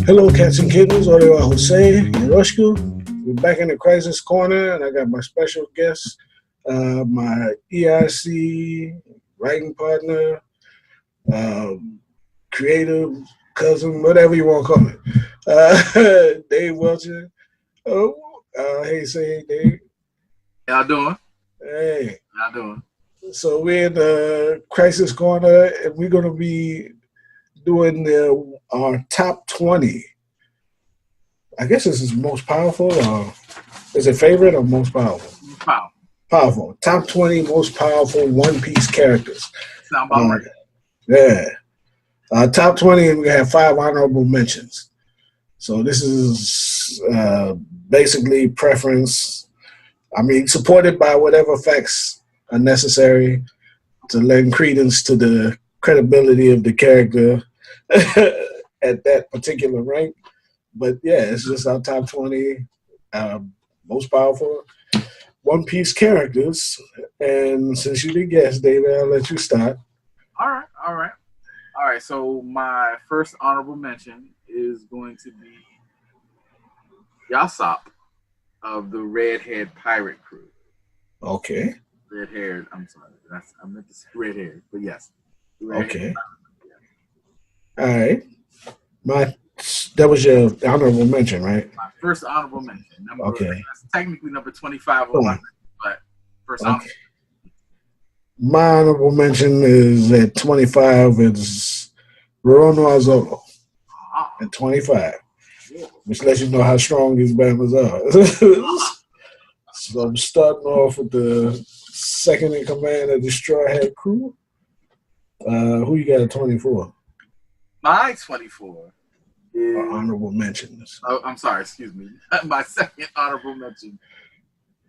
Hello, cats and kittens. Hola, Jose Hiroshku. We're back in the Crisis Corner, and I got my special guest, my EIC writing partner, creative cousin, whatever you want to call it, Dave Welcher. Oh, hey, say Dave. Y'all doing? Hey. Y'all doing? So we're in the Crisis Corner, and we're going to be doing our top 20. I guess this is most powerful, or is it favorite or most powerful? Powerful. Powerful. Top 20 most powerful One Piece characters. Sound about right. Yeah. Top 20, and we have 5 honorable mentions. So this is basically preference. I mean, supported by whatever facts are necessary to lend credence to the credibility of the character at that particular rank. But yeah, it's just our top 20 most powerful One Piece characters. And since you did guess, David, I'll let you start. All right. So my first honorable mention is going to be Yasop of the Red-Haired Pirate Crew. Okay. Red-haired. I'm sorry. I meant to say red-haired, but yes. Okay. All right. That was your honorable mention, right? My first honorable mention. Okay. That's technically number 25 on my list, but first honorable. My honorable mention is at 25. It's Rorono Azolo at 25, which lets you know how strong these Bamas are. So I'm starting off with the second in command of the Straw Hat Crew. Who you got at 24? My 24 is honorable mentions. Oh, I'm sorry. Excuse me. My second honorable mention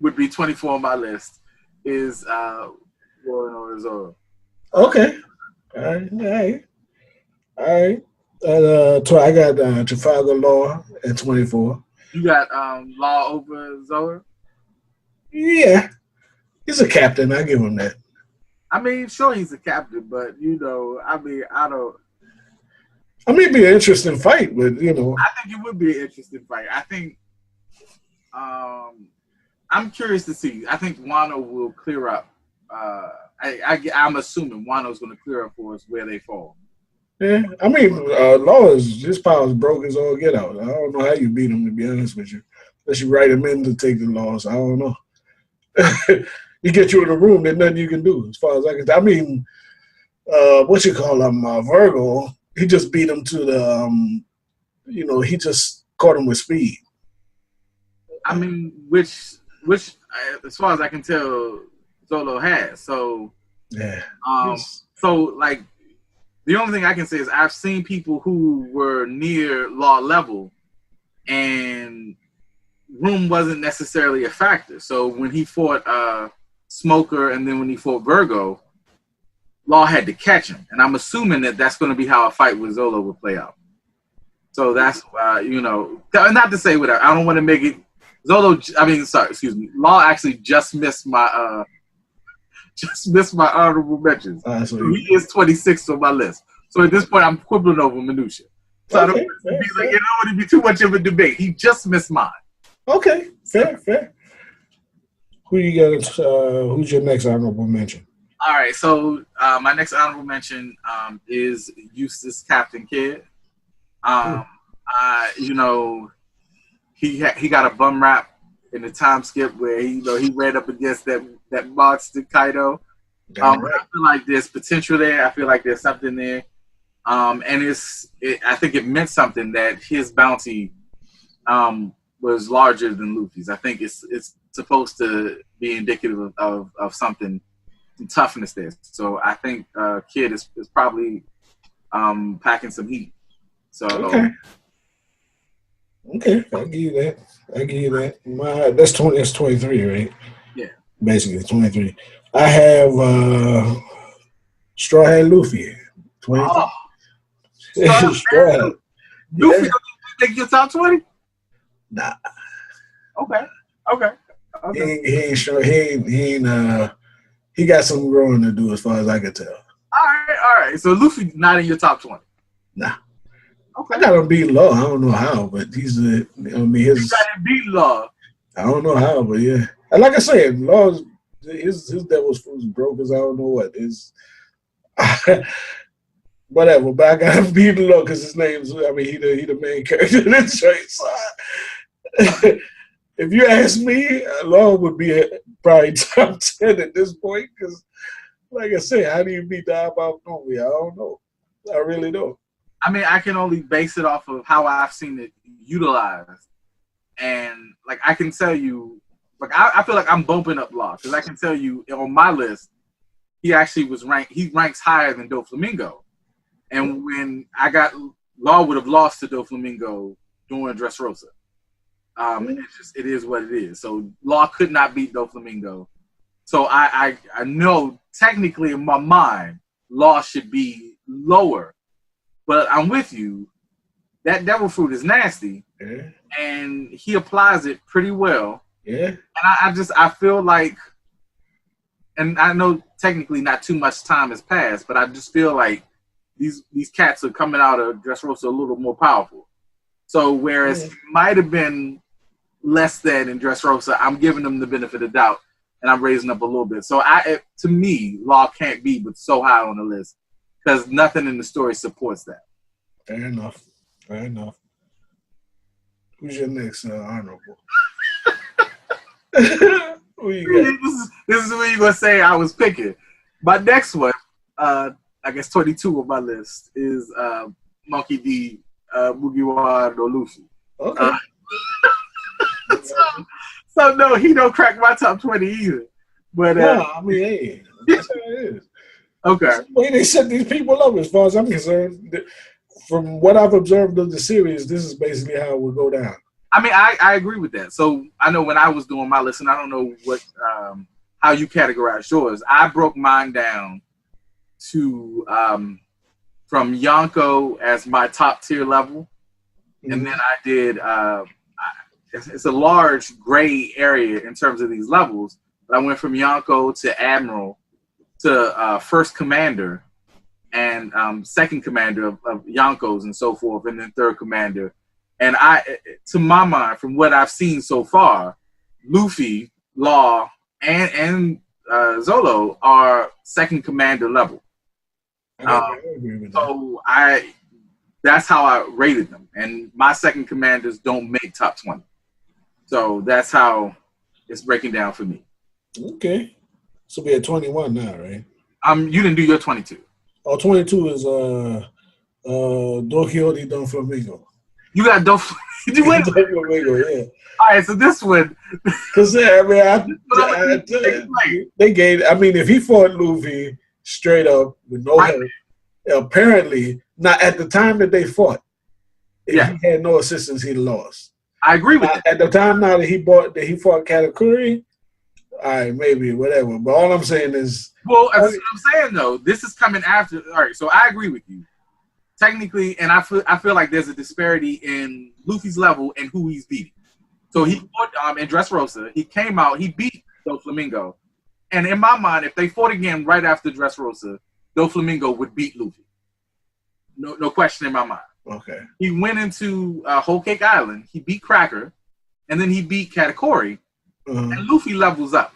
would be 24 on my list. Is Rorono Azolo. Okay. All right. I got Trafalgar Law at 24. You got Law over Zoa? Yeah. He's a captain. I give him that. I mean, sure, he's a captain, but, I don't. I mean, it'd be an interesting fight, but, I think it would be an interesting fight. I think I'm curious to see. I think Wano will clear up. I'm assuming Wano's going to clear up for us where they fall. Yeah, I mean, Law his powers broke as all get out. I don't know how you beat him, to be honest with you. Unless you write him in to take the loss. I don't know. You get you in a room, there's nothing you can do, as far as I can tell. I mean, Virgo, he just beat him to the, he just caught him with speed. I mean, which as far as I can tell, Zolo has. So, yeah. The only thing I can say is I've seen people who were near Law level, and room wasn't necessarily a factor. So when he fought Smoker, and then when he fought Virgo, Law had to catch him, and I'm assuming that that's going to be how a fight with Zolo will play out. So that's not to say whatever. I don't want to make it Law actually just missed my honorable mentions. He is 26 on my list. So at this point, I'm quibbling over minutia. So I don't want to be too much of a debate. He just missed mine. Okay, fair. Who you got? Who's your next honorable mention? All right, so my next honorable mention is Eustace Captain Kidd. He got a bum rap in the time skip where he ran up against that monster Kaido. I feel like there's potential there. I feel like there's something there, and I think it meant something that his bounty was larger than Luffy's. I think it's supposed to be indicative of something, some toughness there. So I think Kid is probably packing some heat. So okay, I'll give you that. That's 23, right? Yeah. basically 23. I have Straw Hat Luffy, 23. Oh, Straw Straw Hat. Luffy, Yeah. don't think your top 20? Nah. Okay. Okay. Okay. He ain't sure. He got some growing to do as far as I can tell. All right. So Luffy not in your top 20. Nah. Okay. I got him beat low. I don't know how, but he's a. I mean, You got him beat Law. I don't know how, but yeah. And like I said, Law's his devil's fruit's broke as I don't know what is. Whatever, but I got him beat low because his name's. I mean, he the main character in the joint. So if you ask me, Law would be probably top 10 at this point because, like I said, how do you beat the eyeball movie? I don't know. I really don't. I mean, I can only base it off of how I've seen it utilized. And, like, I can tell you, like, I feel like I'm bumping up Law because I can tell you on my list, he actually was ranked, he ranks higher than Doflamingo. And when I got, Law would have lost to Doflamingo during Dressrosa. It is what it is. So Law could not beat Doflamingo. So I know technically in my mind, Law should be lower. But I'm with you. That devil fruit is nasty. Yeah. And he applies it pretty well. Yeah. And I feel like, and I know technically not too much time has passed, but I just feel like these cats are coming out of Dressrosa a little more powerful. So whereas it might have been less than in Dressrosa, I'm giving them the benefit of doubt, and I'm raising up a little bit. So to me, Law can't be but so high on the list because nothing in the story supports that. Fair enough. Fair enough. Who's your next honorable? Who you got? This is where you're going to say I was picking. My next one, I guess 22 on my list, is Monkey D, Mugiwara no Luffy. Okay. So no, he don't crack my top 20 either. But no, I mean, hey, that's how it is. Okay. That's the way they set these people up, as far as I'm concerned. From what I've observed of the series, this is basically how it would go down. I mean, I agree with that. So I know when I was doing my list, and I don't know what how you categorize yours. I broke mine down to from Yonko as my top tier level, and then I did. It's a large gray area in terms of these levels. But I went from Yonko to Admiral to First Commander and Second Commander of Yonkos and so forth, and then Third Commander. And to my mind, from what I've seen so far, Luffy, Law, and Zolo are Second Commander level. So that's how I rated them. And my Second Commanders don't make top 20. So that's how it's breaking down for me. Okay. So we at 21 now, right? You didn't do your 22. Oh, 22 is Don Quixote Don Flamingo. You got Don Flamingo, yeah. All right, so this one. Because, I mean, they gave, I mean, if he fought Luffy straight up with no help, apparently, not at the time that they fought, if he had no assistance, he'd lost. I agree with that. At the time now that he fought Katakuri, all right, maybe, whatever. But all I'm saying is... Well, that's what I'm saying, though. This is coming after... All right, so I agree with you. Technically, and I feel like there's a disparity in Luffy's level and who he's beating. So he fought in Dressrosa. He came out. He beat Doflamingo. And in my mind, if they fought again right after Dressrosa, Doflamingo would beat Luffy. No question in my mind. Okay. He went into Whole Cake Island. He beat Cracker. And then he beat Katakuri. And Luffy levels up.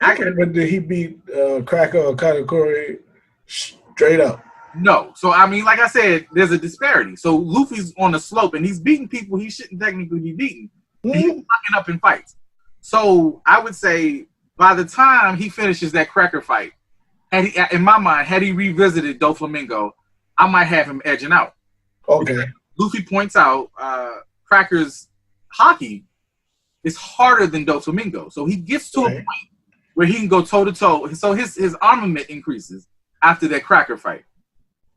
Okay, but did he beat Cracker or Katakuri straight up? No. So, I mean, like I said, there's a disparity. So, Luffy's on the slope, and he's beating people he shouldn't technically be beating. He's fucking up in fights. So, I would say by the time he finishes that Cracker fight, in my mind, had he revisited Doflamingo, I might have him edging out. Okay. Because Luffy points out Cracker's hockey is harder than Doflamingo. So, he gets to a point where he can go toe-to-toe. So, his armament increases after that Cracker fight.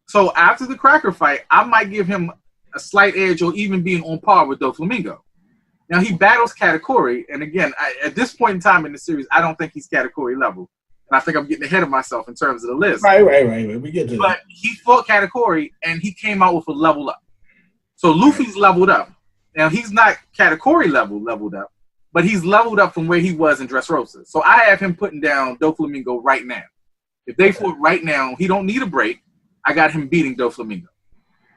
So after the Cracker fight, I might give him a slight edge or even being on par with Doflamingo. Now he battles Katakuri, and again, at this point in time in the series, I don't think he's Katakuri level, and I think I'm getting ahead of myself in terms of the list. Right. We get to that. But he fought Katakuri, and he came out with a level up. So Luffy's leveled up. Now he's not Katakuri leveled up, but he's leveled up from where he was in Dressrosa. So I have him putting down Doflamingo right now. If they fought right now, he don't need a break. I got him beating Doflamingo.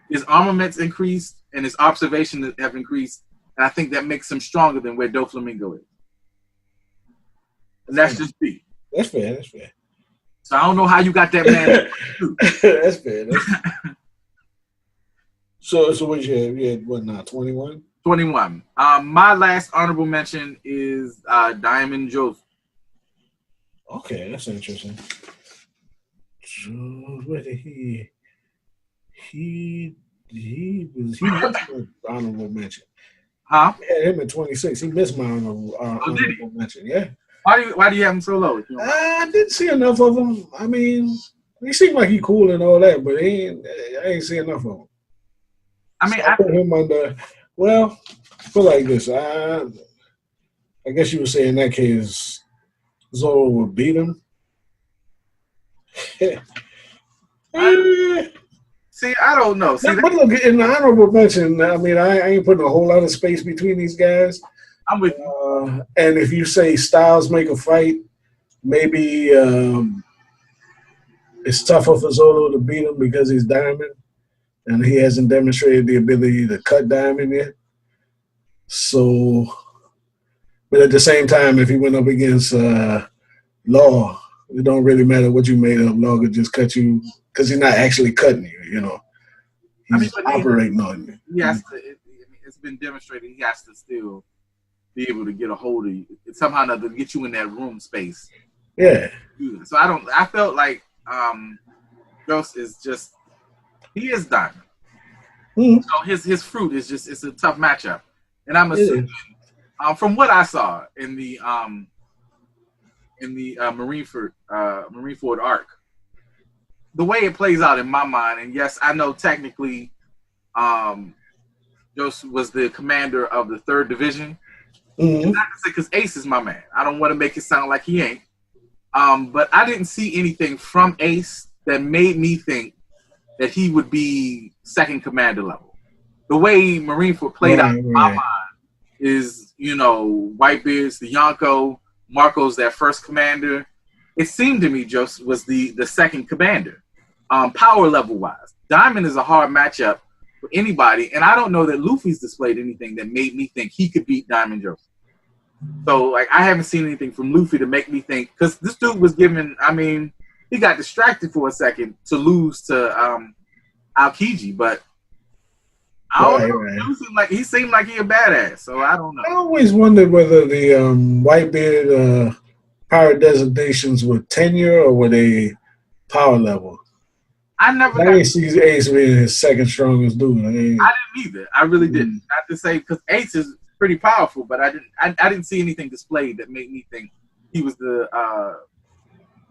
His armament's increased, and his observations have increased. And I think that makes him stronger than where Doflamingo is. And that's just me. That's fair. So I don't know how you got that man. That's fair. So what you had what now, 21? 21. My last honorable mention is Diamond Joseph. Okay, that's interesting. So what did he was an honorable mention. Huh? I had him at 26. He missed my honorable mention. Yeah. Why do you have him so low? I didn't see enough of him. I mean, he seemed like he cool and all that, but I ain't see enough of him. I mean, so I put him under. Well, I feel like this. I guess you would say in that case, Zoro would beat him. See, I don't know. See, but look, in the honorable mention, I mean, I ain't putting a whole lot of space between these guys. I'm with you. And if you say styles make a fight, maybe it's tougher for Zoro to beat him because he's Diamond, and he hasn't demonstrated the ability to cut Diamond yet. So, but at the same time, if he went up against Law, it don't really matter what you made of. Law could just cut you because he's not actually cutting you, you know. He's operating on you. He has to. It's been demonstrated he has to still be able to get a hold of you. Somehow or another, get you in that room space. Yeah. So I felt like Ghost is just, he is Diamond. Mm-hmm. So his fruit is just, it's a tough matchup. And I'm assuming, from what I saw in the Marineford arc, the way it plays out in my mind, and yes, I know technically Ghost was the commander of the 3rd Division. Mm-hmm. Because Ace is my man. I don't want to make it sound like he ain't. But I didn't see anything from Ace that made me think that he would be 2nd commander level. The way Marineford played out in my mind is, you know, Whitebeard's the Yonko, Marco's that 1st commander. It seemed to me Joseph was the 2nd commander, power level wise. Diamond is a hard matchup for anybody, and I don't know that Luffy's displayed anything that made me think he could beat Diamond Joseph. So, like, I haven't seen anything from Luffy to make me think, because this dude was given, I mean, he got distracted for a second to lose to Aokiji, but I don't know. He seemed like he a badass, so I don't know. I always wondered whether the Whitebeard power designations were tenure or were they power level. I didn't see Ace being his 2nd strongest dude. I didn't either. I really didn't. Not to say, because Ace is pretty powerful, but I didn't see anything displayed that made me think he was the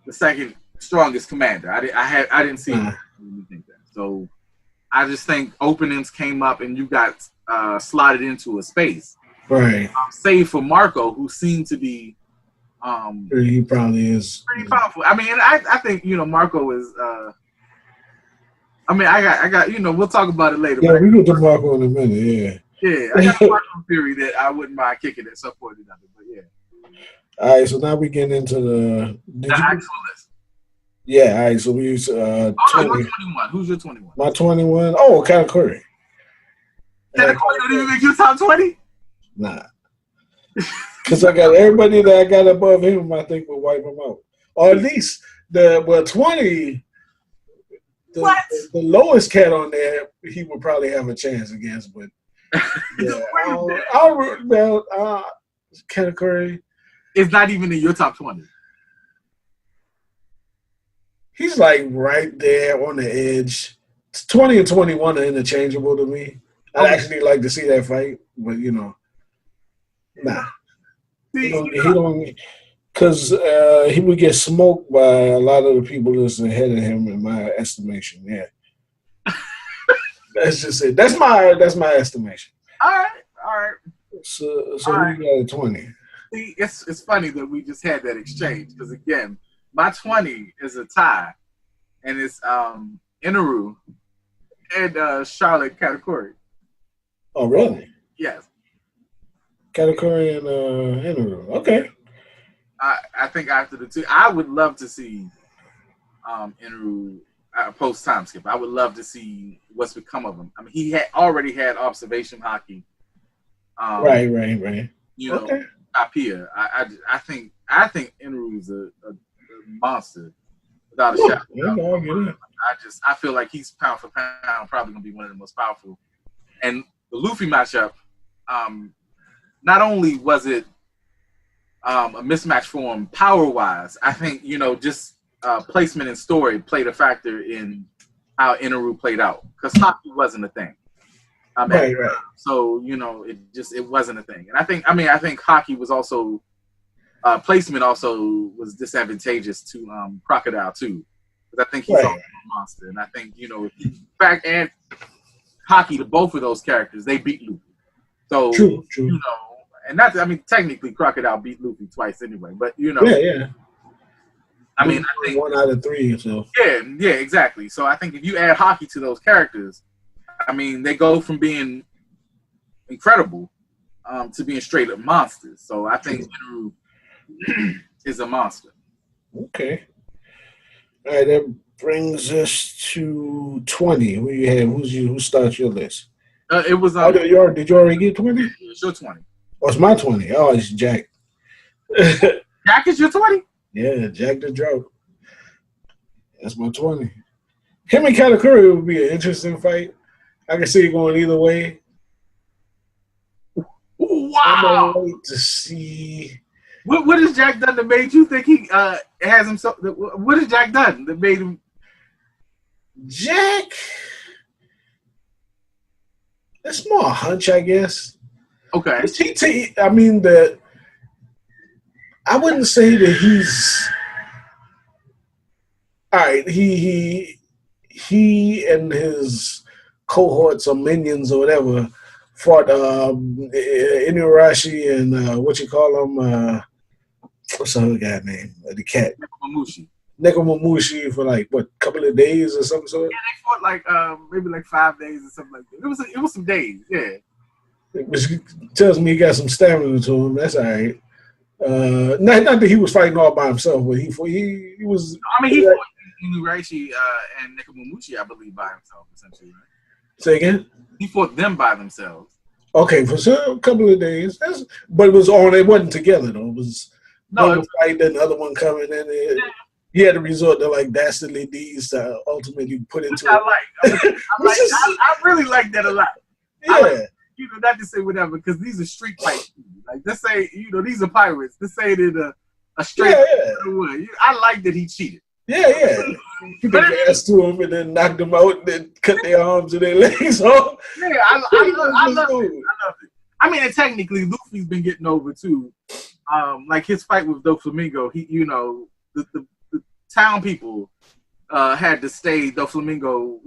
2nd strongest commander. I didn't see anything that. So I just think openings came up and you got slotted into a space. Right. Save for Marco, who seemed to be he probably is pretty powerful. I mean, I think, you know, Marco is I mean, I got, you know, we'll talk about it later. Yeah, we get to Marco in a minute, yeah. Yeah, I got a Marco theory that I wouldn't mind kicking at some point or another, but yeah. All right, so now we get into the actual list. Yeah, all right, so we use 20. 21. Who's your 21? My 21? Oh, Katakuri. Katakuri don't even make you top 20? Nah. Because I got everybody that I got above him, I think will wipe him out. Or at least 20. The lowest cat on there, he would probably have a chance against, but Katakuri. It's not even in your top 20. He's like right there on the edge. 20 and 21 are interchangeable to me. I'd actually like to see that fight, but you know, nah. He don't, because he would get smoked by a lot of the people that's ahead of him, in my estimation. Yeah, that's just it. That's my estimation. All right. So All who right. you got at 20? See, it's funny that we just had that exchange because again, my 20 is a tie, and it's Inaru and Charlotte Katakuri. Oh, really? Yes, Katakuri and Hinoru. Okay. I think after the two, I would love to see Inaru post time skip. I would love to see what's become of him. I mean, he had already had observation hockey. Right. You know, Okay. Apia. I think Inaru's a monster without a shadow. I get it. I feel like he's pound for pound probably gonna be one of the most powerful. And the Luffy matchup, not only was it a mismatch for him power wise, I think just placement and story played a factor in how Inaru played out because hockey wasn't a thing. Right. So it wasn't a thing, and I think hockey was also placement also was disadvantageous to Crocodile too, because I think he's also a monster, and I think in fact and hockey to both of those characters they beat Luffy. So True. And that's technically Crocodile beat Luffy twice anyway, but Yeah. I think 1 out of 3. So yeah, exactly. So I think if you add hockey to those characters, they go from being incredible to being straight up monsters. So I think Inaru is a monster. okay. All right, that brings us to 20. Who you have? Who starts your list? It was did you already get 20? It's your 20. Oh, it's my 20. Oh, it's Jack. Jack is your 20? Yeah, Jack the Drought. That's my 20. Him and Katakuri would be an interesting fight. I can see it going either way. Wow! I'm wait to see. What has Jack done that made you think he has himself? What has Jack done that made him? Jack. It's more a hunch, I guess. Okay. I wouldn't say that he's. All right, he and his cohorts or minions or whatever fought Inurashi and what you call him? What's the other guy name? The cat. Nekomamushi for like what, couple of days or some sort. Yeah, they fought like maybe like 5 days or something like that. It was some days, yeah. Which tells me he got some stamina to him. That's all right. Not that he was fighting all by himself, but he was. He fought Inurashi and Nekomamushi, I believe, by himself, essentially. Right? Say again? He fought them by themselves. Okay, for a couple of days. But it was on. It wasn't together though. It was one fight, then the other one coming in. He had to resort to like dastardly deeds to ultimately put into. I really like that a lot. Yeah. Not to say whatever, because these are street fights. Like, let's say, these are pirates. Let's say that a straight. Yeah. I like that he cheated. Yeah. He put gas to him and then knocked them out and then cut their arms and their legs off. Yeah, I love it. And technically, Luffy's been getting over too. Like his fight with Doflamingo, the town people had to stay Doflamingo,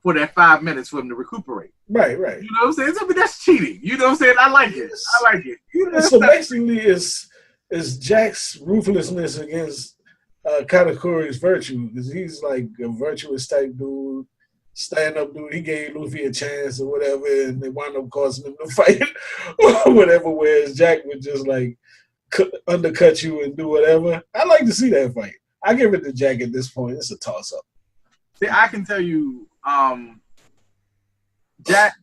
for that 5 minutes for him to recuperate. Right. You know what I'm saying? That's cheating. You know what I'm saying? I like it. So basically, it's Jack's ruthlessness against Katakuri's virtue, because he's like a virtuous type dude, stand-up dude. He gave Luffy a chance or whatever, and they wound up causing him to fight or whatever, whereas Jack would just like undercut you and do whatever. I like to see that fight. I give it to Jack at this point. It's a toss-up. See, I can tell you, Jack,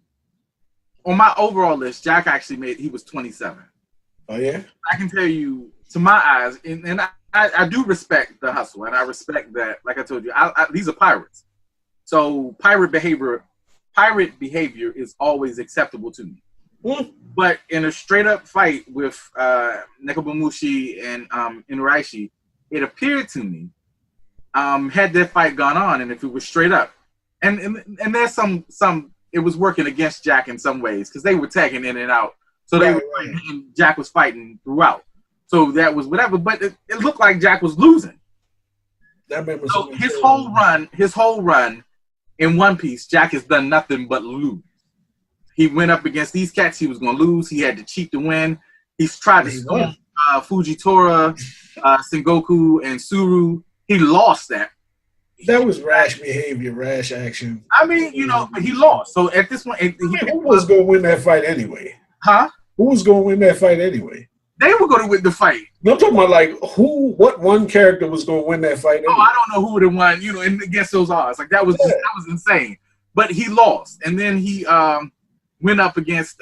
on my overall list, Jack actually he was 27. Oh, yeah? I can tell you, to my eyes, and I do respect the hustle, and I respect that, like I told you, these are pirates. So pirate behavior is always acceptable to me. Mm. But in a straight-up fight with Nekomamushi and Inurashi, it appeared to me, had that fight gone on, and if it was straight up, and there's some it was working against Jack in some ways because they were tagging in and out, so and Jack was fighting throughout. So that was whatever, but it looked like Jack was losing. So his whole run in One Piece, Jack has done nothing but lose. He went up against these cats. He was going to lose. He had to cheat to win. He's tried to storm Fujitora, Sengoku, and Suru. He lost that. That was rash behavior, rash action. I mean, but he lost. So at this point, who was going to win that fight anyway? Huh? Who was going to win that fight anyway? They were going to win the fight. No, I'm talking about like what one character was going to win that fight anyway? Oh, I don't know who would have won, against those odds. Like that was insane. But he lost, and then he went up against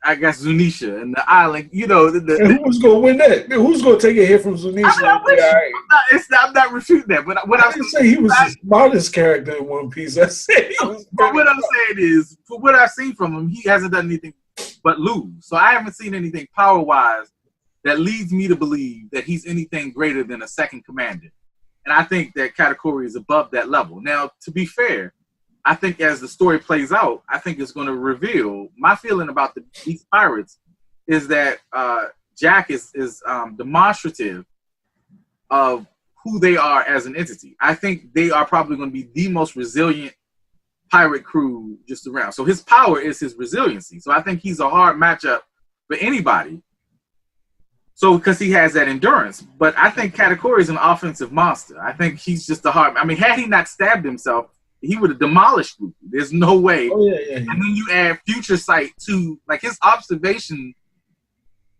I guess Zunisha and the island. And who was going to win that? Who's going to take a hit from Zunisha? I'm not refuting that. But what I didn't say he was the smartest character in One Piece. I said he was. But what I'm saying is, for what I've seen from him, he hasn't done anything but lose. So I haven't seen anything power-wise that leads me to believe that he's anything greater than a second commander. And I think that Katakuri is above that level. Now, to be fair, I think as the story plays out, I think it's going to reveal my feeling about these pirates is that Jack is demonstrative of who they are as an entity. I think they are probably going to be the most resilient pirate crew just around. So his power is his resiliency. So I think he's a hard matchup for anybody. So because he has that endurance. But I think Katakuri is an offensive monster. I think he's just a hard. I mean, had he not stabbed himself, he would have demolished Luffy. There's no way. Oh, yeah. And then you add future sight to like his observation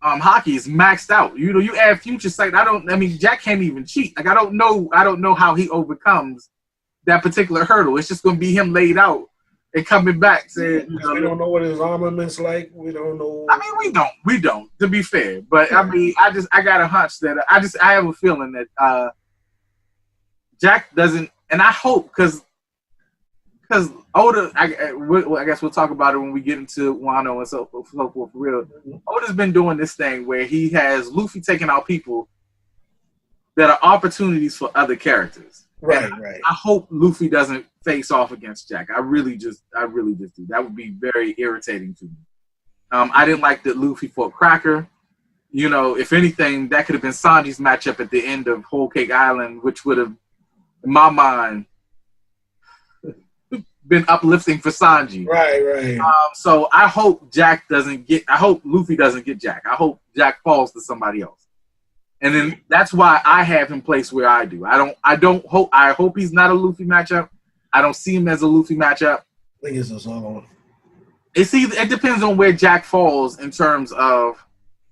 hockey is maxed out. You add future sight. Jack can't even cheat. Like I don't know how he overcomes that particular hurdle. It's just gonna be him laid out and coming back saying, we don't know what his armament's like. We don't know. I mean, we don't, to be fair. But I mean, I got a hunch that I have a feeling that Jack doesn't, and I hope because Oda, I guess we'll talk about it when we get into Wano and so forth for real. Oda's been doing this thing where he has Luffy taking out people that are opportunities for other characters. Right. I hope Luffy doesn't face off against Jack. I really just do. That would be very irritating to me. I didn't like that Luffy fought Cracker. If anything, that could have been Sanji's matchup at the end of Whole Cake Island, which would have, in my mind, been uplifting for Sanji. Right. So I hope Luffy doesn't get Jack. I hope Jack falls to somebody else. And then that's why I have him placed where I do. I hope he's not a Luffy matchup. I don't see him as a Luffy matchup. I think it's a solo. It depends on where Jack falls in terms of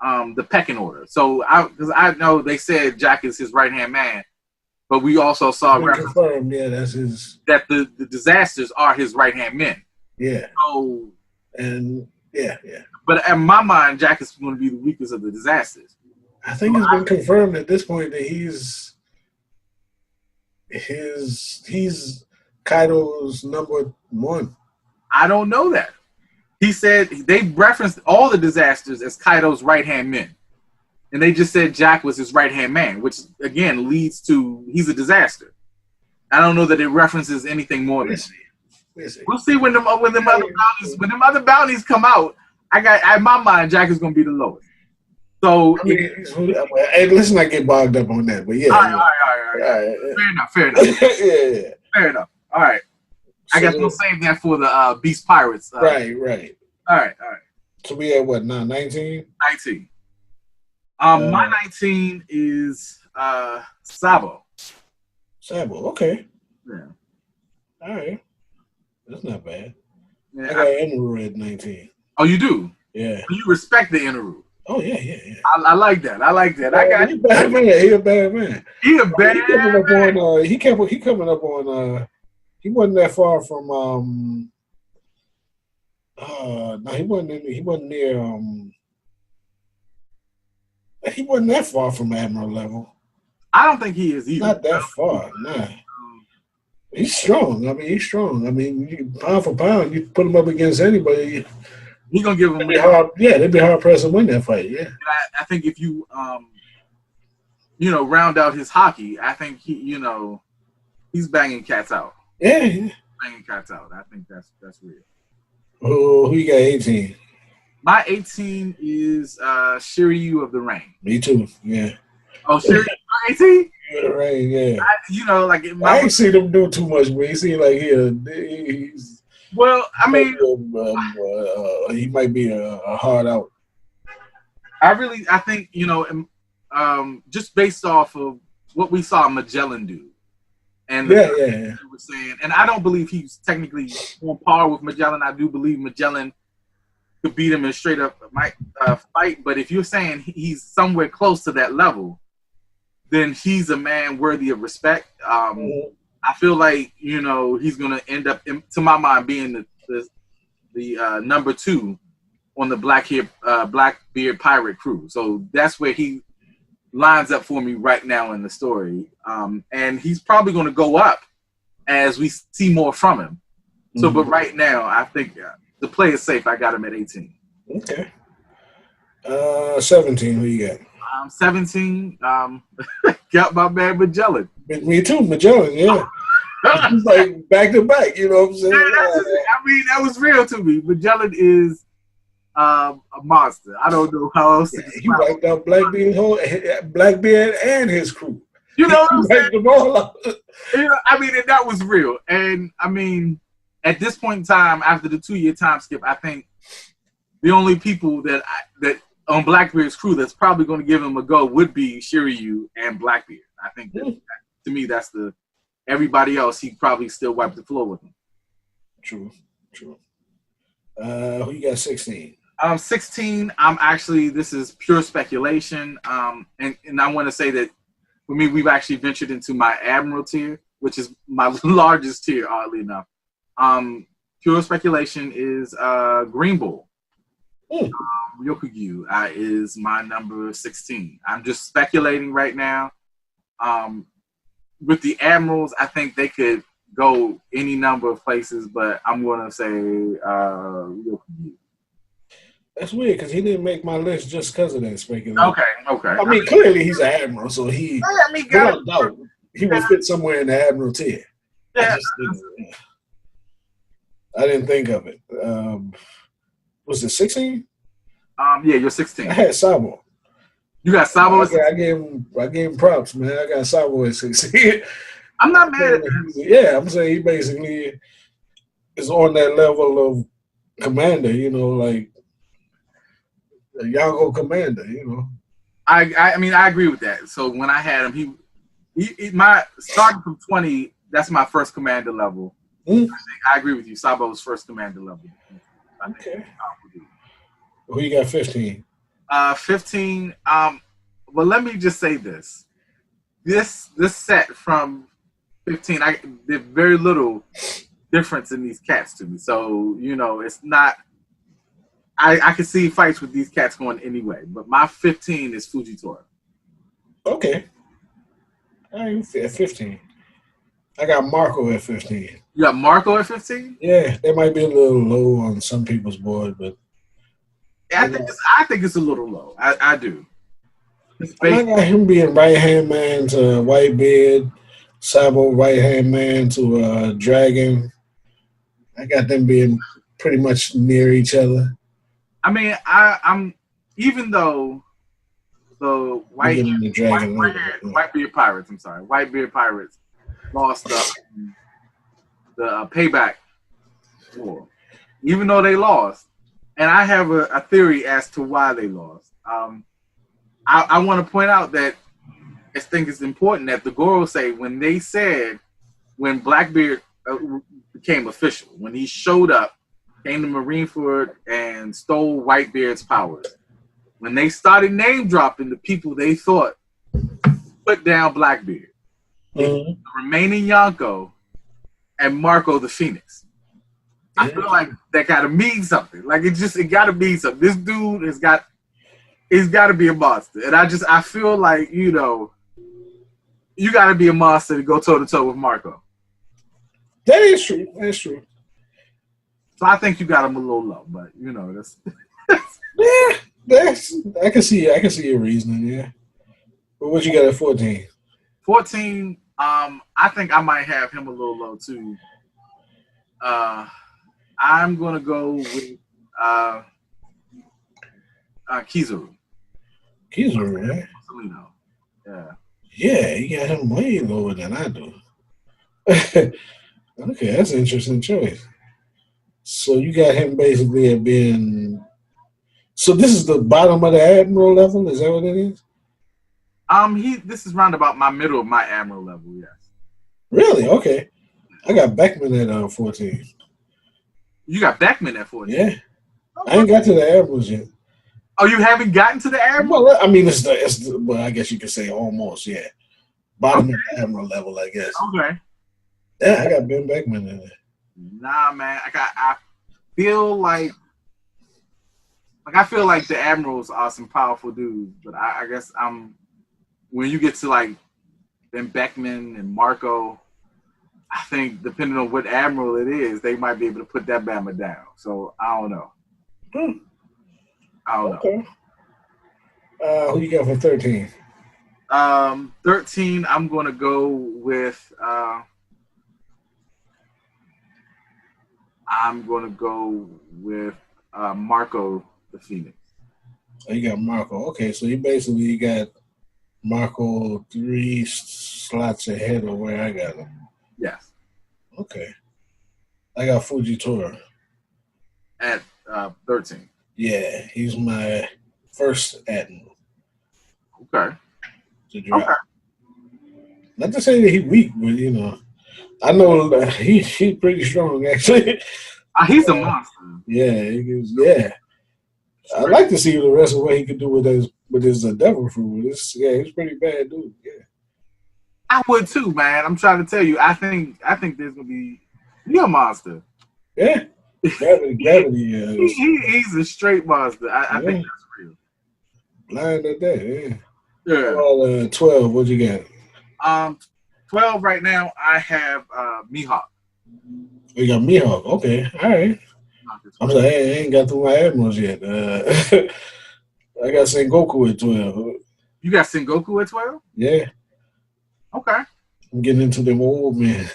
the pecking order. So because I know they said Jack is his right-hand man, but we also saw confirmed, that's his. That the disasters are his right-hand men. Yeah. So and yeah. But in my mind, Jack is going to be the weakest of the disasters. I think it's been confirmed at this point that he's Kaido's number one. I don't know that. He said they referenced all the disasters as Kaido's right-hand men. And they just said Jack was his right-hand man, which again leads to he's a disaster. I don't know that it references anything more than that. We'll see when them other bounties come out. In my mind, Jack is going to be the lowest. So hey, let's not get bogged up on that. But yeah, all right. Fair enough. Yeah. Fair enough. All right. I guess we'll save that for the Beast Pirates. Right. All right. So we at what now? 19. 19. My 19 is Sabo. Sabo. Okay. Yeah. All right. That's not bad. Yeah, I got Enru at 19. Oh, you do? Yeah. You respect the Enru. Oh yeah. I like that. He's a bad man. He a bad man. He a bad man. He coming up on. He wasn't that far from. No, he wasn't near. He wasn't that far from Admiral level. I don't think he is either. Not that far. Nah. He's strong. Pound for pound, you put him up against anybody. He's gonna give him. They'd be hard pressed to win that fight. Yeah. I think if you round out his hockey, I think he's banging cats out. Yeah. Banging cats out. I think that's real. Oh, who you got 18? My 18 is Shiryu of the Rain. Me too. Yeah. Oh, Shiryu 18? Of the Rain. Yeah. I ain't seen him do too much, but he seems like Well, I mean, he might be a hard out. I think just based off of what we saw Magellan do, and Yeah. were saying, and I don't believe he's technically on par with Magellan. I do believe Magellan could beat him in straight up fight. But if you're saying he's somewhere close to that level, then he's a man worthy of respect. I feel like he's going to end up, to my mind, being the number 2 on the Blackbeard pirate crew. So that's where he lines up for me right now in the story. And he's probably going to go up as we see more from him. So, but right now, I think the play is safe. I got him at 18. Okay. 17, who you got? 17, got my man Magellan. Me too, Magellan, yeah. It's like back to back, you know what I'm saying? I mean, that was real to me. Magellan is a monster. I don't know how else to describe. He wiped out Blackbeard and his crew. You know what I'm saying? Them all out. I mean, and that was real. And I mean, at this point in time, after the 2-year time skip, I think the only people that on Blackbeard's crew that's probably going to give him a go would be Shiryu and Blackbeard. I think that, to me, that's everybody else, he probably still wiped the floor with him. True. Who you got 16? 16, this is pure speculation. And I want to say that for me, we've actually ventured into my Admiral tier, which is my largest tier, oddly enough. Pure speculation is Green Bull. Ryokugyu is my number 16. I'm just speculating right now. With the Admirals, I think they could go any number of places, but I'm going to say Ryokugyu. That's weird because he didn't make my list just because of that speculation. Okay. I mean, clearly he's an Admiral, so he would fit somewhere in the Admiral tier. Yeah. I didn't think of it. Was it 16? Yeah, you're 16. I had Sabo. You got Sabo? I gave him props, man. I got Sabo at 16. I'm not mad at him. Yeah, I'm saying he basically is on that level of commander, like a Yago commander, I mean, I agree with that. So when I had him, he my starting from 20, that's my first commander level. I agree with you. Sabo's first commander level. Okay. Who you got 15? 15. Well, let me just say this. This set from 15, there's very little difference in these cats to me. So, it's not. I can see fights with these cats going anyway, but my 15 is Fujitora. Okay. I'm at 15. I got Marco at 15. You got Marco at 15? Yeah, they might be a little low on some people's board, but I think it's a little low. I do. I got him being right hand man to Whitebeard, Sabo right hand man to Dragon. I got them being pretty much near each other. I mean, I'm even though the Whitebeard Pirates. I'm sorry, Whitebeard Pirates lost the payback war. Even though they lost, and I have a theory as to why they lost. I want to point out that I think it's important that the Goro say when Blackbeard became official, when he showed up, came to Marineford and stole Whitebeard's powers. When they started name dropping the people they thought put down Blackbeard, the remaining Yonko and Marco the Phoenix. I feel like that gotta mean something. Like it gotta mean something. This dude he's gotta be a monster. And I feel like, you gotta be a monster to go toe to toe with Marco. That is true. That's true. So I think you got him a little low, but that's I can see your reasoning, yeah. But what you got at 14? 14, I think I might have him a little low too. I'm gonna go with Kizaru. Kizaru, right? Yeah. Yeah, you got him way lower than I do. Okay, that's an interesting choice. So you got him basically at being. So this is the bottom of the admiral level. Is that what it is? This is round about my middle of my admiral level. Yes. Really? Okay. I got Beckman at 14. You got Beckman at 14. Yeah. I ain't got to the admirals yet. Oh, you haven't gotten to the admiral? Well, I mean, well, I guess you could say almost, yeah. Bottom of the admiral level, I guess. Okay. Yeah, I got Ben Beckman in there. Nah, man. I feel like the admirals are some powerful dudes, but I guess when you get to like Ben Beckman and Marco, I think depending on what admiral it is, they might be able to put that Bama down. So I don't know. I don't know. Who you got for 13? 13, I'm going to go with Marco the Phoenix. Oh, you got Marco. Okay, so you got Marco 3 slots ahead of where I got him. Yes. Okay. I got Fujitora at 13. Yeah, he's my first admiral. Okay. To drop. Okay. Not to say that he's weak, but I know he's pretty strong actually. He's a monster. Yeah, yeah. I'd like to see the rest of what he could do with his devil fruit. He's pretty bad dude. Yeah. I would too, man. I'm trying to tell you. I think there's gonna be a monster. Yeah. Gravity. He's a straight monster. I think that's real. Blind at that, yeah. Yeah. Well, 12. What you got? 12 right now. I have Mihawk. You got Mihawk. Okay, all right. I'm sorry, I ain't got through my admirals yet. I got Sengoku at 12. You got Sengoku at 12? Yeah. Okay. I'm getting into them old men.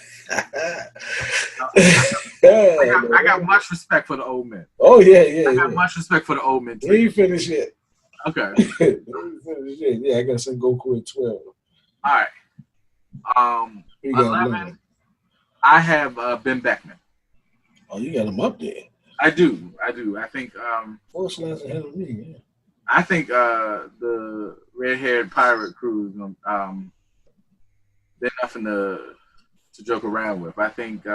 I got much respect for the old men. Oh yeah. I got much respect for the old men too. We ain't finished yet. Okay. Yeah, I got Sengoku at 12. All right. 11. I have Ben Beckman. Oh, you got him up there. I do. I think 4 slots ahead of me. Yeah. I think the red-haired pirate crew, they're nothing to joke around with. I think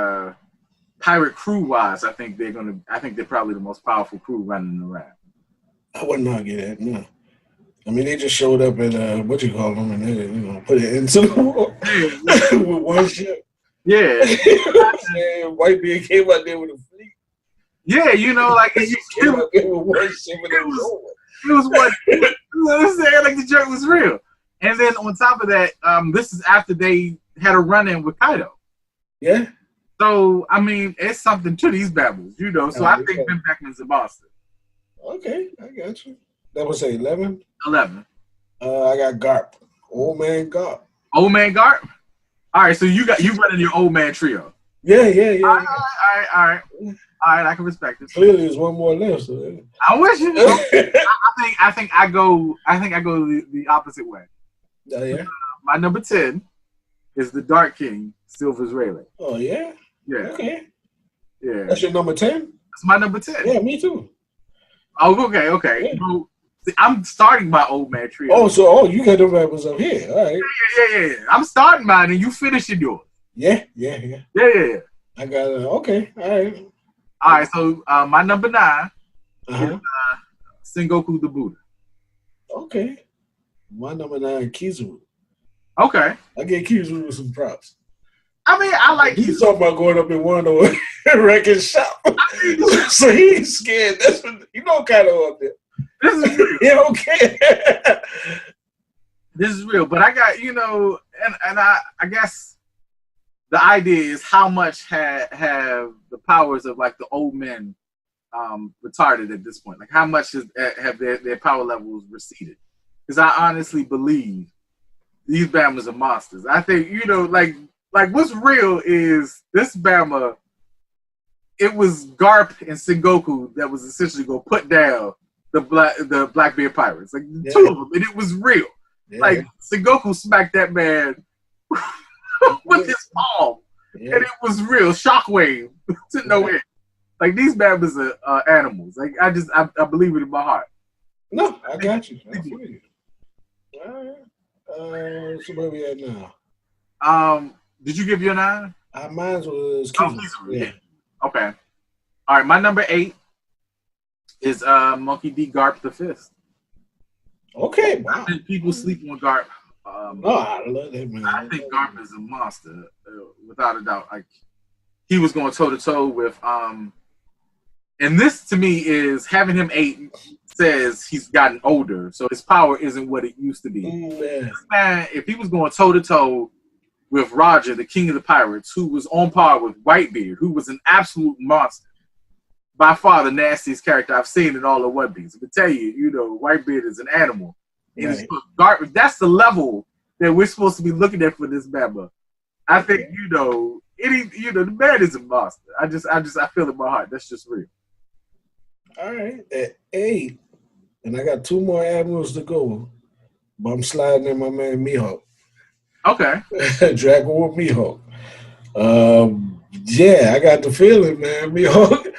pirate crew-wise, I think they're probably the most powerful crew running around. I wouldn't argue that. No. I mean, they just showed up at what you call them, and they put it into the war with one ship. Yeah. Whitebeard came out there with a fleet. Yeah, like it was what like the joke was real. And then on top of that, this is after they had a run-in with Kaido. Yeah. So I mean, it's something to these babbles, So I think Ben Beckman's a monster. Okay, I got you. That was 11. 11. I got Garp. Old man Garp. Old man Garp. All right, so you running your old man trio. Yeah. All right. I can respect it. Clearly, there's one more left. So yeah. I wish you. I think I go the opposite way. Yeah. My number 10 is the Dark King, Silver's Rayleigh. Oh yeah. Yeah. Okay. Yeah. That's your number 10. That's my number 10. Yeah, me too. Oh, okay. Yeah. So, see, I'm starting my old man trio. Oh, you got the rappers up here. All right. Yeah. I'm starting mine, and you finishing yours. Yeah. I got it. Okay. All right. So my number 9 is Sengoku the Buddha. Okay. My number 9, Kizaru. Okay. I get Kizaru some props. I mean, I like He's talking about going up in one of the record shop. So he's scared. That's what kind of up there. This is real. He don't care. This is real. But I got, and I guess the idea is how much have the powers of like the old men retarded at this point? Like how much have their power levels receded? Because I honestly believe these Bamas are monsters. I think, like what's real is this Bama, it was Garp and Sengoku that was essentially going to put down the Blackbeard Pirates. Like the two of them, and it was real. Yeah. Like Sengoku smacked that man with his palm, and it was real. Shockwave to no end. Like these members are animals. Like I believe it in my heart. No, I got you. I feel you. All right. So where we at now? Did you give your 9? Mine was Kizaru. Yeah. Okay. All right. My number 8 is Monkey D. Garp the Fifth. Okay. Wow. I think people sleep on Garp. No, I love that man. I think Garp is a monster, without a doubt. Like he was going toe to toe with and this to me is having him 8 says he's gotten older, so his power isn't what it used to be. Yeah. Man, if he was going toe to toe with Roger, the King of the Pirates, who was on par with Whitebeard, who was an absolute monster, by far the nastiest character I've seen in all of One Piece. I can tell you, Whitebeard is an animal. Right. Garp, that's the level that we're supposed to be looking at for this member. I think the man is a monster. I feel it in my heart. That's just real. All right, at 8, and I got 2 more admirals to go, but I'm sliding in my man Mihawk. Okay. Dragon with Mihawk. Yeah, I got the feeling, man. Mihawk.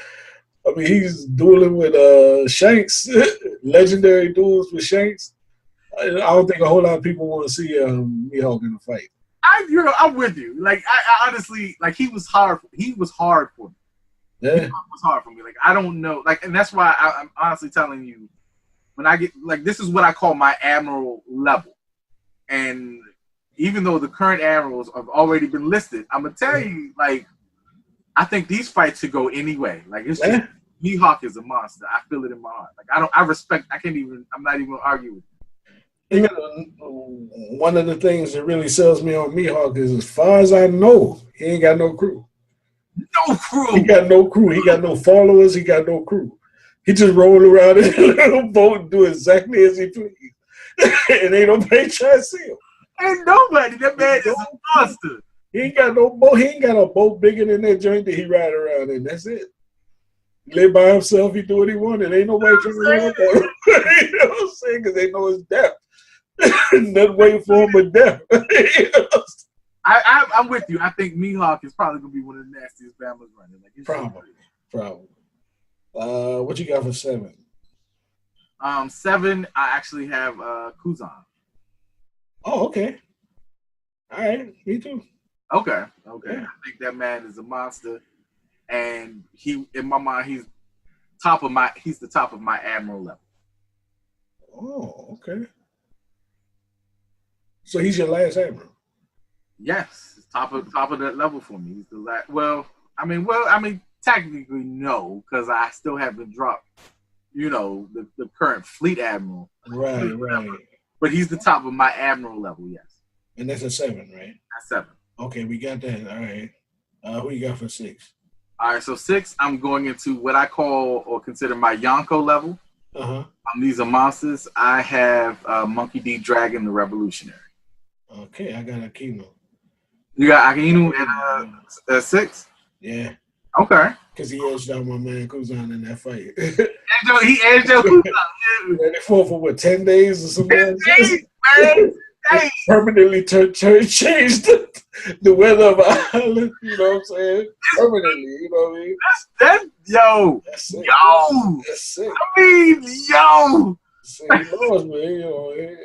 I mean, he's dueling with Shanks, legendary duels with Shanks. I don't think a whole lot of people want to see Mihawk in a fight. I'm with you. Like I honestly, like he was hard for me. Yeah. It was hard for me. Like I don't know. Like, and that's why I'm honestly telling you, when I get like this is what I call my admiral level. And even though the current admirals have already been listed, I'm gonna tell you, like, I think these fights should go anyway. Like it's just Mihawk is a monster. I feel it in my heart. Like I'm not even gonna argue with you. One of the things that really sells me on Mihawk is, as far as I know, he ain't got no crew. No crew. He got no crew. He got no followers. He got no crew. He just roll around in a little boat and do exactly as he please. And ain't nobody trying to see him. Ain't nobody. That man is a monster. He ain't got no boat. He ain't got a boat bigger than that joint that he ride around in. That's it. He live by himself. He do what he wanted. Ain't nobody trying to help him. You know what I'm saying? Because they know his death. Nothing waiting for him but death. I'm with you. I think Mihawk is probably gonna be one of the nastiest Bama's running. Like probably. What you got for 7? 7, I actually have Kuzan. Oh, okay. All right, me too. Okay. Yeah. I think that man is a monster, and in my mind, he's the top of my admiral level. Oh, okay. So he's your last admiral. Yes, top of that level for me. He's the last. Well, I mean, technically no, because I still haven't dropped, the current fleet admiral. Right. But he's the top of my admiral level. Yes. And that's a 7, right? That's 7. Okay, we got that. All right. Who you got for 6? All right, so 6, I'm going into what I call or consider my Yonko level. These are monsters. I have Monkey D. Dragon, the Revolutionary. Okay, I got Akino. You got Akino at 6? Yeah. Okay. Because he edged out my man Kuzan in that fight. He edged out Kuzan. Yeah, they fought for what, 10 days or something? 10 days, man. Permanently changed the weather of our island. You know what I'm saying? Permanently, you know what I mean? That's sick. That's sick. I mean, yo. St. Louis, man.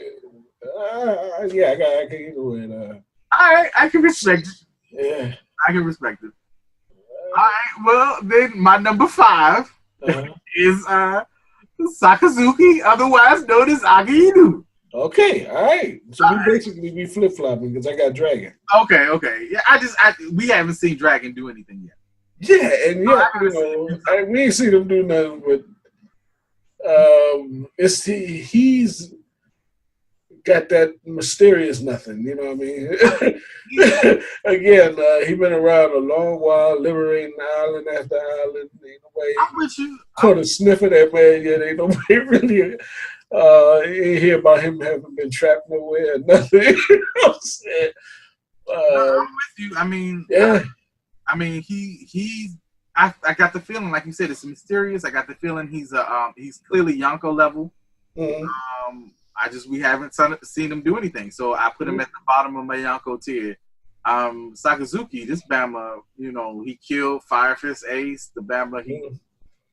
Yeah, I can do it. I can respect it. Yeah. I can respect it. All right, well, then my number 5 is Sakazuki, otherwise known as Aginu. Okay, all right. So we basically be flip-flopping because I got Dragon. Okay. Yeah, we haven't seen Dragon do anything yet. Yeah, and we ain't seen him do nothing, but he's got that mysterious nothing, you know what I mean? Again, he been around a long while, liberating island after island. Ain't nobody I'm with you. caught a sniff of that man yet. Ain't nobody really ain't hear about him having been trapped nowhere or nothing. You know what I'm saying? I'm with you. I mean, yeah. I got the feeling, like you said, it's mysterious. I got the feeling he's clearly Yonko level. Mm-hmm. We haven't seen him do anything, so I put him at the bottom of my Yonko tier. Sakazuki, this Bama, you know, he killed Fire Fist Ace. The Bama,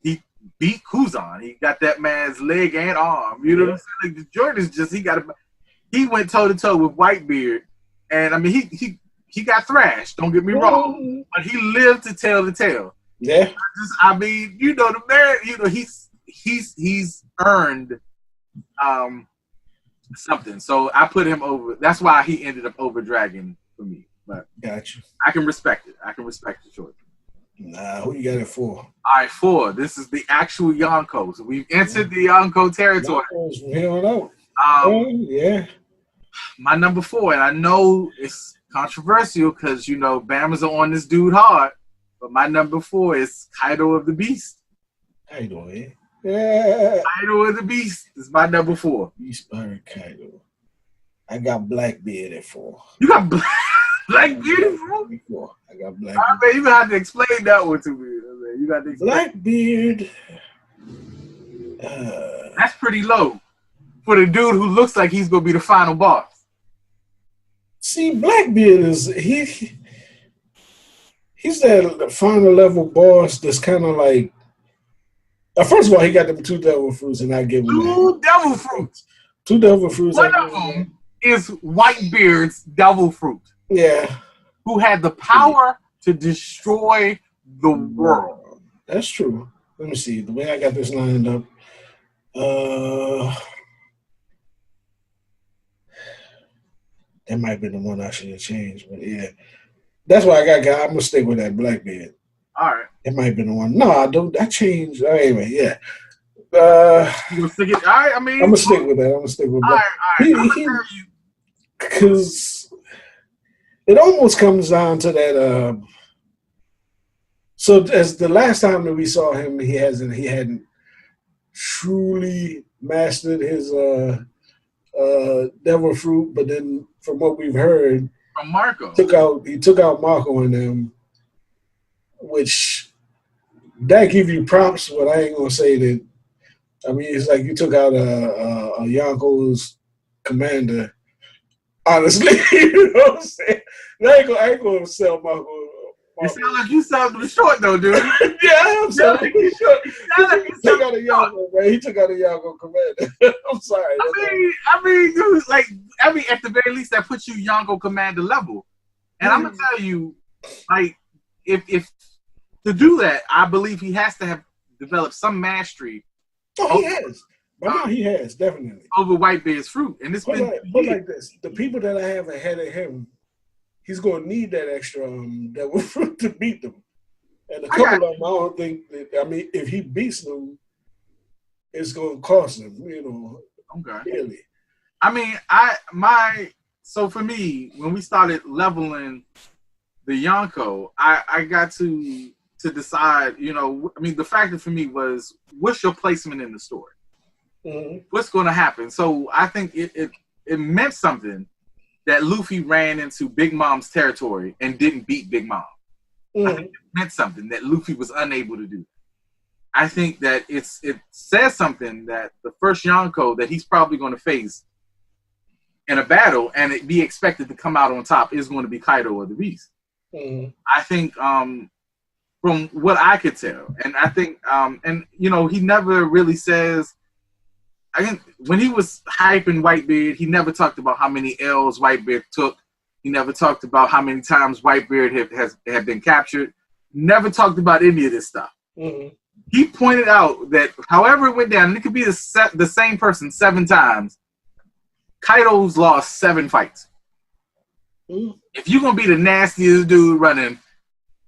he beat Kuzan. He got that man's leg and arm. You know what I'm saying? Like, the Jordan's just he went toe to toe with Whitebeard, and I mean he got thrashed. Don't get me wrong, but he lived to tell the tale. Yeah. I mean, you know, the man, you know, he's earned something. So I put him over. That's why he ended up over Dragon for me. But gotcha. I can respect it. I can respect the choice. Nah, who you got it for? All right, 4. This is the actual Yonko. So we've entered the Yonko territory. Yonkos from here on out. Yeah. My number 4, and I know it's controversial because, you know, Bama's on this dude hard, but my number 4 is Kaido of the Beast. Kaido, eh? Yeah. Kaido of the Beast is my number 4. Beast Bird Kaido. I got Blackbeard at 4. You got Blackbeard at 4? I got Blackbeard. All right, man, you got to explain that one to me. Man. You got to explain. Blackbeard. That's pretty low for the dude who looks like he's gonna be the final boss. See, Blackbeard is he's that final level boss that's kind of like. First of all, he got them 2 devil fruits, and I give him 2 devil fruits. 2 devil fruits. One of them is Whitebeard's devil fruit. Yeah. Who had the power to destroy the world. That's true. Let me see. The way I got this lined up. That might be the one I should have changed, but yeah. That's why I'm going to stick with that Blackbeard. All right. It might be the one. No, I don't. I changed. Anyway, yeah. You gonna stick it? All right. I mean, I'm gonna stick with that. I'm gonna stick with that. All right. Because it almost comes down to that. So as the last time that we saw him, he hadn't truly mastered his devil fruit. But then, from what we've heard, from Marco, he took out Marco and them. Which that give you props, but I ain't gonna say that. I mean, it's like you took out a Yonko's commander. Honestly, you know what I'm saying? I ain't gonna sell Marco. It sounds like you sound short though, dude. Yeah, I'm sorry. He took out a Yonko, man. He took out a Yonko commander. I'm sorry. I mean, dude, at the very least, that puts you Yonko commander level. And I'm gonna tell you, like, if to do that, I believe he has to have developed some mastery. Oh, he has. But no, he has, definitely. Over Whitebeard's fruit. And it's been like this. The people that I have ahead of him, he's going to need that extra devil fruit to beat them. And a couple of them, I don't think that, I mean, if he beats them, it's going to cost him, you know. Okay. Really. I mean, so for me, when we started leveling the Yonko, I got to decide, you know, I mean, the factor for me was, what's your placement in the story? Mm-hmm. What's going to happen? So I think it meant something that Luffy ran into Big Mom's territory and didn't beat Big Mom. Mm-hmm. I think it meant something that Luffy was unable to do. I think that it says something that the first Yonko that he's probably going to face in a battle and it be expected to come out on top is going to be Kaido or the Beast. Mm-hmm. I think from what I could tell, and I think, and you know, he never really says. I think when he was hyping Whitebeard, he never talked about how many L's Whitebeard took. He never talked about how many times Whitebeard had been captured. Never talked about any of this stuff. Mm-hmm. He pointed out that however it went down, and it could be the same person 7 times. Kaido's lost 7 fights. Mm-hmm. If you're gonna be the nastiest dude running,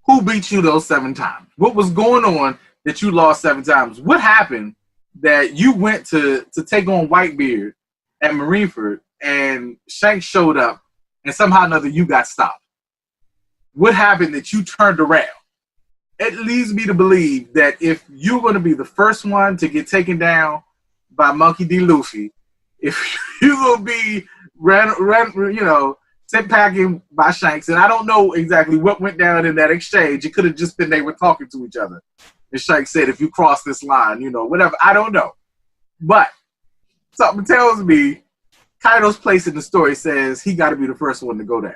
who beat you those 7 times? What was going on that you lost 7 times? What happened that you went to take on Whitebeard at Marineford and Shanks showed up and somehow or another you got stopped? What happened that you turned around? It leads me to believe that if you're going to be the first one to get taken down by Monkey D. Luffy, if you're going to be sent packing by Shanks, and I don't know exactly what went down in that exchange. It could have just been they were talking to each other. And Shanks said, if you cross this line, you know, whatever. I don't know. But something tells me Kaido's place in the story says he got to be the first one to go down.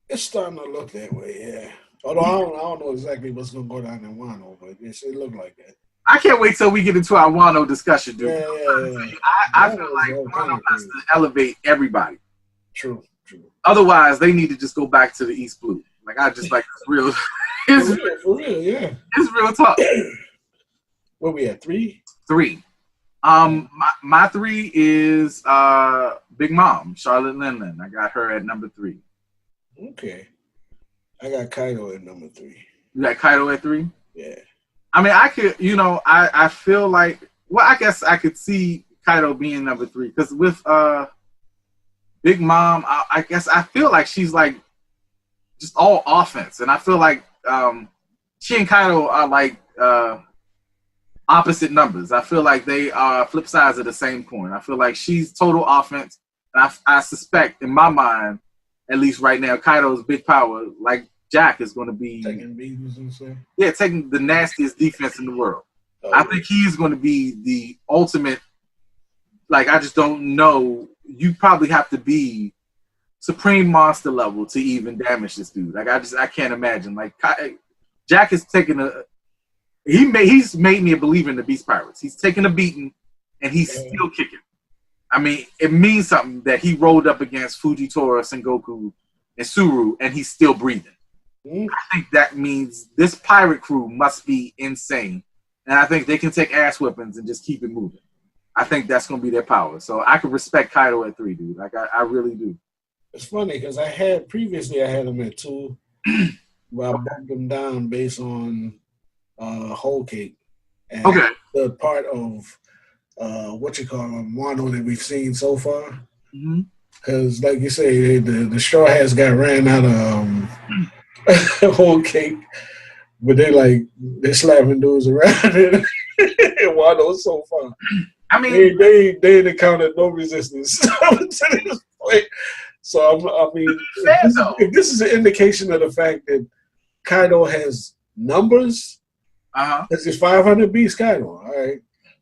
It's starting to look that way, yeah. Although I don't know exactly what's gonna go down in Wano, but it looked like that. I can't wait till we get into our Wano discussion, dude. Yeah. I feel like Wano has to elevate everybody. True. Otherwise, they need to just go back to the East Blue. Like I just like it's real. For real, yeah. It's real talk. Where we at? 3? 3. My 3 is Big Mom, Charlotte Linlin. I got her at number 3. Okay. I got Kaido at number 3. You got Kaido at 3? Yeah. I mean, I could, I feel like, well, I guess I could see Kaido being number 3 because with Big Mom, I guess I feel like she's like just all offense, and I feel like she and Kaido are like opposite numbers. I feel like they are flip sides of the same coin. I feel like she's total offense, and I suspect in my mind, at least right now, Kaido's big power, like Jack, is going to be taking beatings and stuff. Yeah, taking the nastiest defense in the world. I think he's going to be the ultimate. Like, I just don't know. You probably have to be supreme monster level to even damage this dude. Like, I can't imagine. Like, Jack is taking he's made me a believer in the Beast Pirates. He's taking a beating, and he's still kicking. I mean, it means something that he rolled up against Fujitora, Sengoku, and Suru, and he's still breathing. I think that means this pirate crew must be insane. And I think they can take ass whippings and just keep it moving. I think that's going to be their power. So I could respect Kaido at 3, dude. Like, I really do. It's funny because I had him at 2, but I bumped him down based on Whole Cake. And the part of Wano that we've seen so far. Because, like you say, the Straw Hats got ran out of Whole Cake, but they're slapping dudes around and Wano so far. I mean, they encountered no resistance to this point. So I mean, if this is an indication of the fact that Kaido has numbers, this is 500 beast Kaido. All right,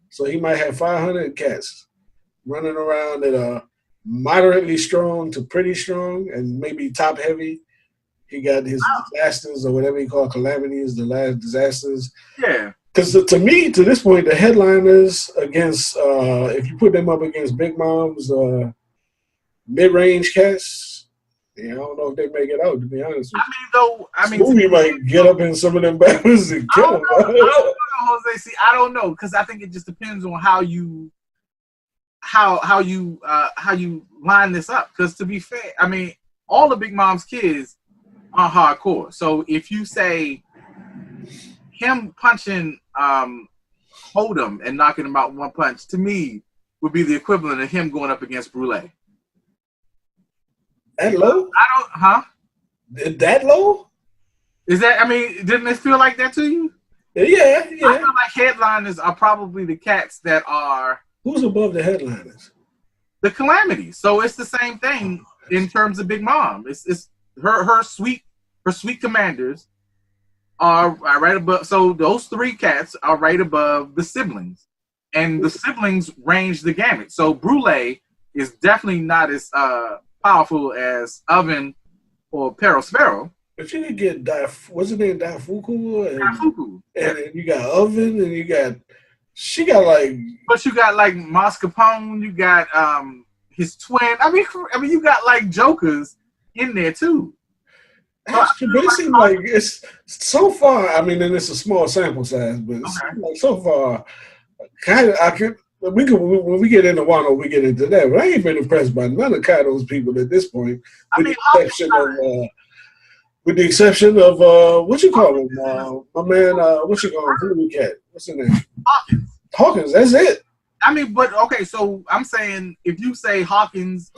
so he might have 500 cats running around that are moderately strong to pretty strong, and maybe top heavy. He got his disasters or whatever you call calamities, the last disasters. Yeah. Because to me, to this point, the headliners against, if you put them up against Big Mom's mid-range cats, I don't know if they make it out, to be honest with you. Smoothie might get up in some of them battles and kill him. I don't know, Jose. See, I don't know, because I think it just depends on how you line this up. Because to be fair, I mean, all of Big Mom's kids are hardcore. So if you say him punching Hold'em and knocking him out one punch, to me, would be the equivalent of him going up against Brule. That low? That low? Is that, I mean, didn't it feel like that to you? Yeah. I feel like headliners are probably the cats that are... Who's above the headliners? The Calamities. So it's the same thing in terms of Big Mom. It's her sweet commanders are right above. So those 3 cats are right above the siblings, and the siblings range the gamut. So Brule is definitely not as powerful as Oven or Perospero. But you could get what's her name, Daifuku, and you got Oven, and she got like. But you got like Mascarpone, you got his twin. I mean, you got like jokers in there too. But it seems like it's so far. I mean, and it's a small sample size, but it seems like so far, kind of. When we get into Wano, we get into that. But I ain't been impressed by none of Kaido's people at this point, with the exception of what you call him, my man. What you call him, Voodoo Cat? What's his name? Hawkins. That's it. I mean, but okay. So I'm saying if you say Hawkins.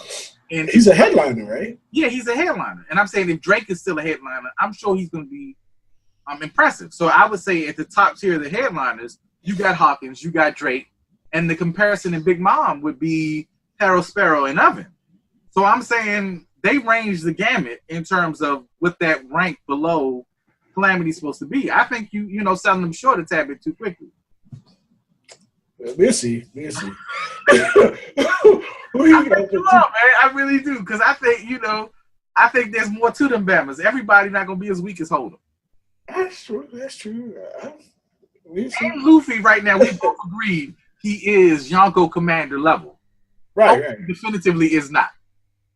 And he's a headliner, right? Yeah, he's a headliner. And I'm saying if Drake is still a headliner, I'm sure he's going to be impressive. So I would say at the top tier of the headliners, you got Hawkins, you got Drake, and the comparison in Big Mom would be Perospero and Oven. So I'm saying they range the gamut in terms of what that rank below Calamity is supposed to be. I think you selling them short a tad bit too quickly. We'll see. Who you got, man? I really do, because I think I think there's more to them Bammers. Everybody not gonna be as weak as Hold'em. That's true. That's true. And Luffy right now, we both agreed he is Yonko Commander level. Right. Definitively is not.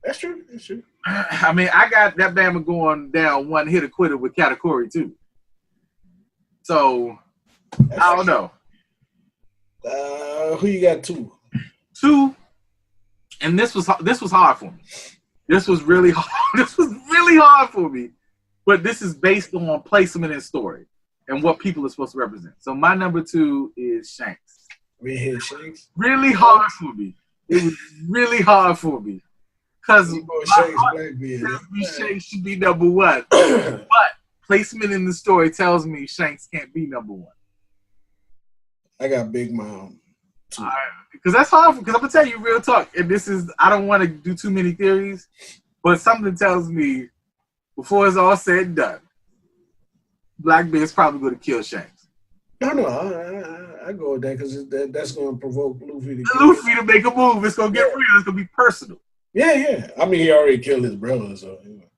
That's true. That's true. I mean, I got that Bama going down one hit a quitter with Katakuri too. So I don't know. Who you got two? Two, and this was hard for me. This was really hard. This was really hard for me. But this is based on placement and story and what people are supposed to represent. So my number two is Shanks. We hit Shanks. Really hard for me. It was really hard for me. Because Shanks should be number one. But placement in the story tells me Shanks can't be number one. I got Big Mom. Because that's hard. Because I'm going to tell you real talk. And this is, I don't want to do too many theories. But something tells me, before it's all said and done, Blackbeard's probably going to kill Shanks. No, I go with that because that's going to provoke Luffy to make a move. It's going to get real. It's going to be personal. Yeah. I mean, he already killed his brother, so you know.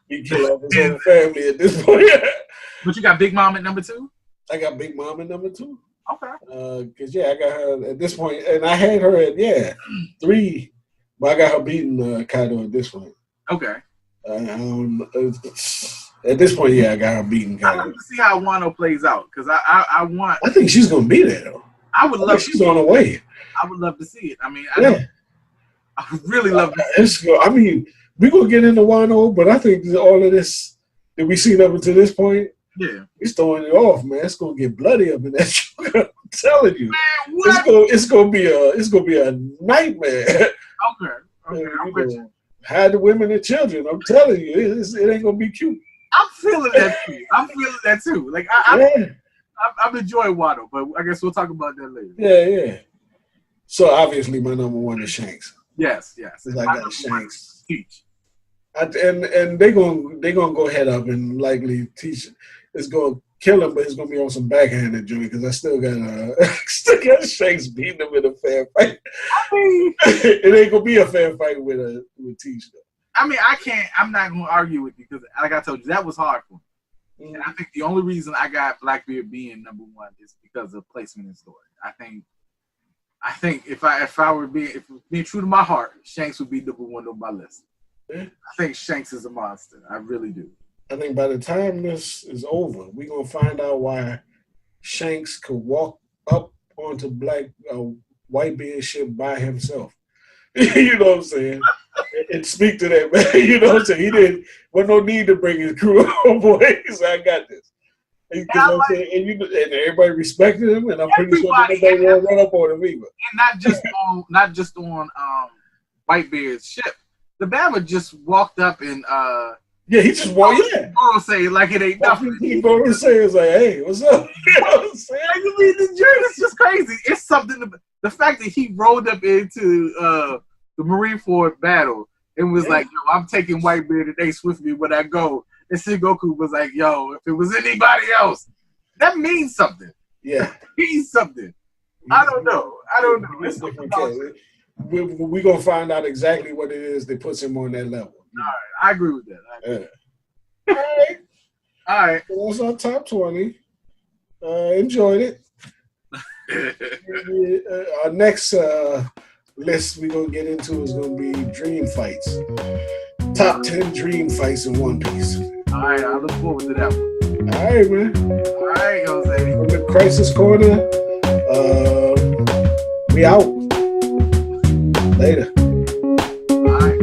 He killed off his whole family at this point. But you got Big Mom at number two? I got Big Mom at number two. Okay. Because I got her at this point, and I had her at 3, but I got her beating Kaido at this point. Okay. At this point, I got her beating Kaido. I like to see how Wano plays out because I want. I think she's gonna be there though. I would love. She's on her way. I would love to see it. I mean, I would really love to see it. I mean, we're gonna get into Wano, but I think all of this that we've seen up until this point, he's throwing it off, man. It's gonna get bloody up in that show. I'm telling you, man, it's gonna be a nightmare. Okay. Hide the women and children. I'm telling you, it ain't gonna be cute. I'm feeling that too. Like I'm enjoying Wano, but I guess we'll talk about that later. Yeah. So obviously, my number one is Shanks. Yes. I got Shanks. Teach. And they're gonna go head up and likely teach. It's gonna kill him, but it's gonna be on some backhanded joint because I still got Shanks beating him in a fair fight. I mean, it ain't gonna be a fair fight with Teach though. I mean, I'm not gonna argue with you because, like I told you, that was hard for me. And I think the only reason I got Blackbeard being number one is because of placement and story. I think if I were being true to my heart, Shanks would be number one on my list. I think Shanks is a monster. I really do. I think by the time this is over, we're going to find out why Shanks could walk up onto Whitebeard's ship by himself. You know what I'm saying? And speak to that, man. You know what I'm saying? He didn't, was no need to bring his crew on board. He said, I got this. And everybody respected him, and I'm pretty sure nobody will run up on him either. And not just on Whitebeard's ship. The Bama just walked up and he just walked. Yeah, Goro say like it ain't nothing. Goro say is like, hey, what's up? You know what I'm saying? You mean the journey is just crazy. It's something. The fact that he rolled up into the Marineford battle and was like, yo, I'm taking Whitebeard and Ace with me when I go. And Sengoku was like, yo, if it was anybody else, that means something. Yeah. That means something. I don't know. It's different case. We're going to find out exactly what it is that puts him on that level. All right. I agree with that. All right. Well, that's our top 20. Enjoyed it. Our next list we're going to get into is going to be dream fights. Top 10 dream fights in One Piece. All right. I look forward to that one. All right, man. All right, Jose. From the Crisis Corner, we out. Later. All right.